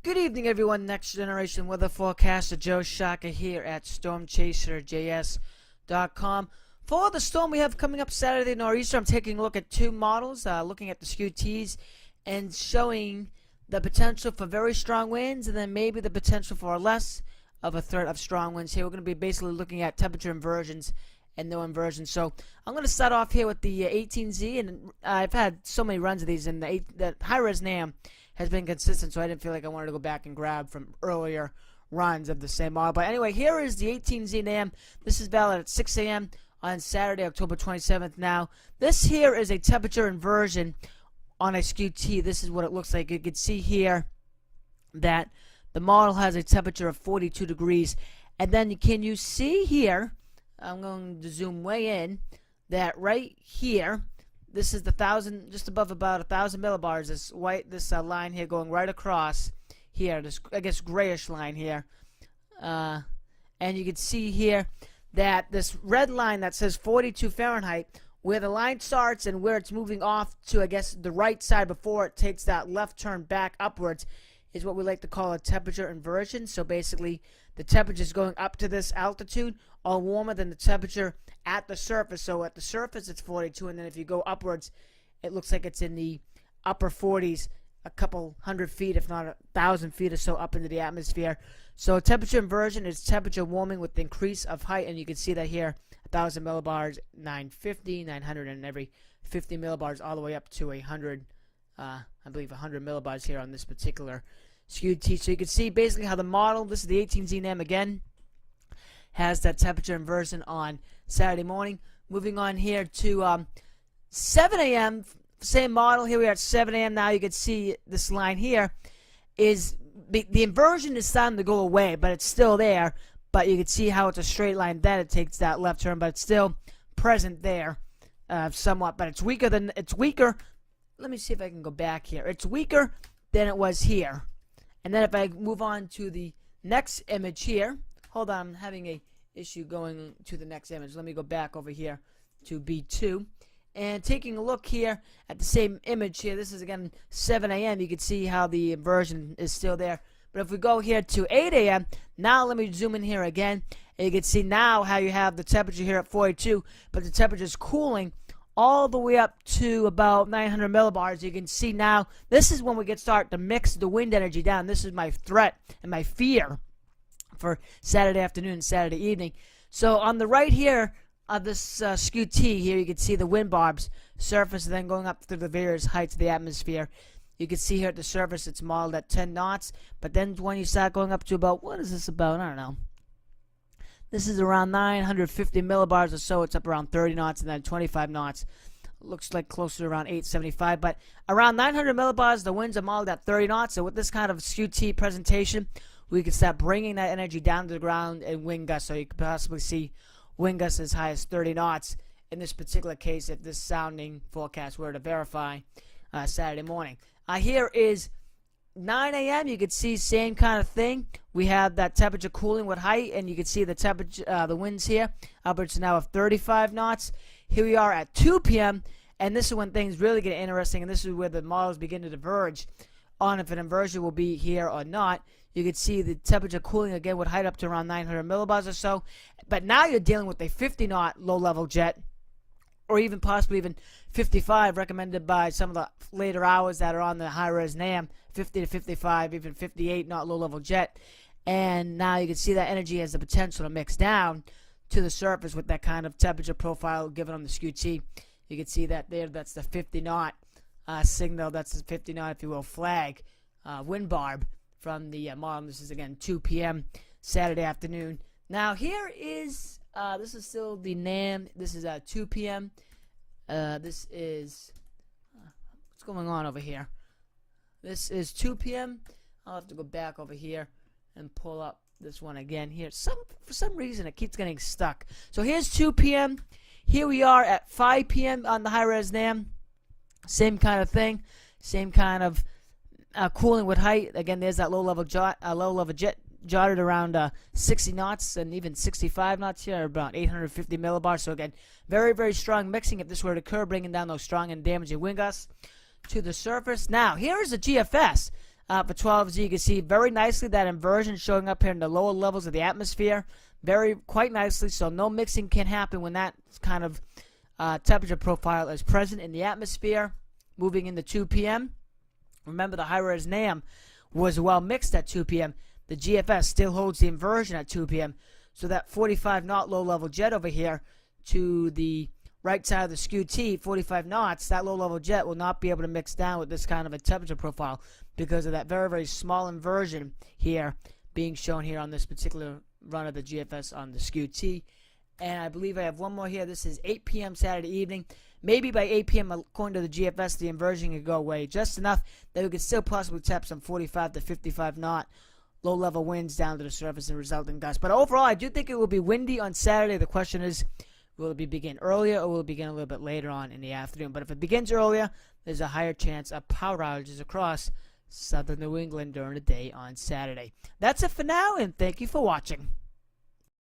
Good evening, everyone. Next Generation Weather Forecaster Joe Shaka here at StormChaserJS.com. For the storm we have coming up Saturday nor'easter, I'm taking a look at two models, looking at the SKU-Ts and showing the potential for very strong winds and then maybe the potential for less of a threat of strong winds here. We're going to be basically looking at temperature inversions and no inversions. So I'm going to start off here with the 18Z, and I've had so many runs of these, and the high-res NAM has been consistent, so I didn't feel like I wanted to go back and grab from earlier runs of the same model. But anyway, here is the 18Z NAM. This is valid at 6 a.m. on Saturday, October 27th. Now, this here is a temperature inversion on a SKU-T. This is what it looks like. You can see here that the model has a temperature of 42 degrees. And then can you see here, I'm going to zoom way in, that right here, this is the 1,000, just above about 1,000 millibars. This white, this line here going right across here. This, I guess, grayish line here, and you can see here that this red line that says 42 Fahrenheit, where the line starts and where it's moving off to, I guess, the right side before it takes that left turn back upwards, is what we like to call a temperature inversion. So basically, the temperature is going up to this altitude, all warmer than the temperature at the surface. So at the surface, it's 42, and then if you go upwards, it looks like it's in the upper 40s, a couple hundred feet, if not 1,000 feet or so up into the atmosphere. So temperature inversion is temperature warming with the increase of height, and you can see that here, 1,000 millibars, 950, 900, and every 50 millibars all the way up to 100, I believe 100 millibars here on this particular SKU-T. So you can see basically how the model, this is the 18Z NAM again, has that temperature inversion on Saturday morning. Moving on here to 7 a.m., same model. Here we are at 7 a.m. now. You can see this line here is the inversion is starting to go away, but it's still there. But you can see how it's a straight line. Then it takes that left turn, but it's still present there somewhat. But it's weaker. Let me see if I can go back here. It's weaker than it was here. And then if I move on to the next image here, hold on, I'm having a issue going to the next image. Let me go back over here to B2. And taking a look here at the same image here, this is again 7 a.m. You can see how the inversion is still there. But if we go here to 8 a.m., now let me zoom in here again. And you can see now how you have the temperature here at 42, but the temperature is cooling all the way up to about 900 millibars. You can see now, this is when we can start to mix the wind energy down. This is my threat and my fear for Saturday afternoon and Saturday evening. So on the right here of this SKU-T here, you can see the wind barbs surface and then going up through the various heights of the atmosphere. You can see here at the surface it's modeled at 10 knots, but then when you start going up to about, what is this about? I don't know. This is around 950 millibars or so. It's up around 30 knots, and then 25 knots. Looks like closer to around 875, but around 900 millibars, the winds are modeled at 30 knots. So with this kind of SKU-T presentation, we can start bringing that energy down to the ground and wind gusts. So you could possibly see wind gusts as high as 30 knots in this particular case if this sounding forecast were to verify Saturday morning. Here is 9 a.m. You can see same kind of thing. We have that temperature cooling with height, and you can see the temperature, the winds here, upwards now of 35 knots. Here we are at 2 p.m., and this is when things really get interesting, and this is where the models begin to diverge on if an inversion will be here or not. You can see the temperature cooling again with height up to around 900 millibars or so. But now you're dealing with a 50-knot low-level jet, or even possibly even 55, recommended by some of the later hours that are on the high-res NAM, 50 to 55, even 58 knot low-level jet. And now you can see that energy has the potential to mix down to the surface with that kind of temperature profile given on the SKU-T. You can see that there, that's the 50-knot signal, that's the 50-knot, if you will, flag, wind barb from the model. This is, again, 2 p.m. Saturday afternoon. Now, here is, this is still the NAM. This is at 2 p.m. This is, what's going on over here? This is 2 p.m. I'll have to go back over here and pull up this one again here. For some reason, it keeps getting stuck. So here's 2 p.m. Here we are at 5 p.m. on the high-res NAM. Same kind of thing. Same kind of cooling with height. Again, there's that low-level jet jotted around 60 knots and even 65 knots here, about 850 millibars. So again, very, very strong mixing if this were to occur, bringing down those strong and damaging wind gusts to the surface. Now, here is the GFS. for 12Z, you can see very nicely that inversion showing up here in the lower levels of the atmosphere, quite nicely. So no mixing can happen when that kind of temperature profile is present in the atmosphere. Moving into 2 p.m. Remember, the high-res NAM was well mixed at 2 p.m. The GFS still holds the inversion at 2 p.m. So that 45 knot low-level jet over here to the right side of the skew T, 45 knots, that low-level jet will not be able to mix down with this kind of a temperature profile because of that very, very small inversion here being shown here on this particular run of the GFS on the skew T. And I believe I have one more here. This is 8 p.m. Saturday evening. Maybe by 8 p.m., according to the GFS, the inversion could go away just enough that we could still possibly tap some 45 to 55 knot low-level winds down to the surface and resulting gusts. But overall, I do think it will be windy on Saturday. The question is, will it begin earlier or will it begin a little bit later on in the afternoon? But if it begins earlier, there's a higher chance of power outages across southern New England during the day on Saturday. That's it for now, and thank you for watching.